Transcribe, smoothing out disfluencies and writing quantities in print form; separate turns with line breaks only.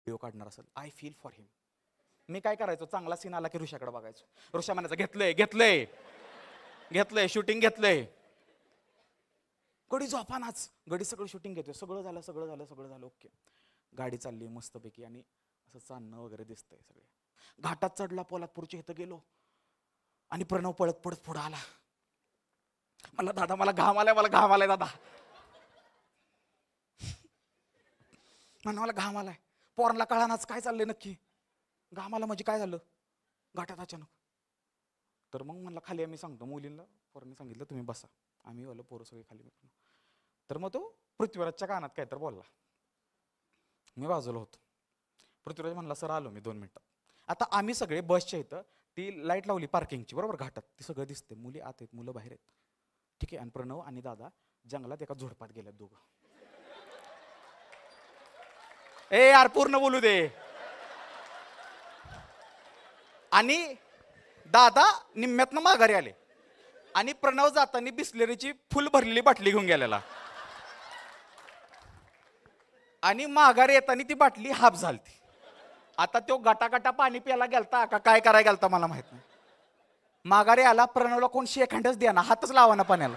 Video काढणार असेल, I feel for हिम. मी काय करायचो, चांगला सीन आला की ऋषाकडे बघायचो. ऋषा म्हणायचं घेतलंय घेतलंय घेतलंय, शूटिंग घेतलंय. गडी झोपानाच, गडी सगळं शूटिंग घेतोय, सगळं झालं ओके. गाडी चालली मस्तपैकी आणि असं चालणं वगैरे दिसतंय सगळे. घाटात चढला, पोलादपूरच्या इथं गेलो आणि प्रणव पळत पळत पुढं आला. मला दादा मला घाम आलाय दादा. म्हणा मला घाम आलाय. पोरांना कळानाच काय चाललंय नक्की. घाम आला म्हणजे काय झालं घाटात अचानक. तर मग म्हणला खाली आम्ही सांगतो मुलींना, पोरांनी सांगितलं तुम्ही बसा. आम्ही वाला पोरं सगळे खाली. तर मग तो पृथ्वीराजच्या कानात काय तर बोलला. मी बाजूला होतो. पृथ्वीराज म्हणला सर आलो मी 2 मिनिटात. आता आम्ही सगळे बसच्या इथं, ती लाईट लावली पार्किंगची बरोबर घाटात, ती सगळं दिसते. मुली आत आहेत, मुलं बाहेर आहेत, ठीक आहे. आणि प्रणव आणि दादा जंगलात एका झोडपात गेल्यात दोघं. ए यार पूर्ण बोलू दे. आणि दादा निम्म्यातनं माघारी आले आणि प्रणव जाताना बिस्लेरीची फुल भरलेली बाटली घेऊन गेलेला आणि माघारी येताना ती बाटली हाफ झालती. आता तो गटागटा पाणी प्यायला गेलता का काय करायला गेलता मला माहित नाही. माघारी आला, प्रणवला कोण शेक हँडच द्या ना, हातच लावा ना पाण्याला.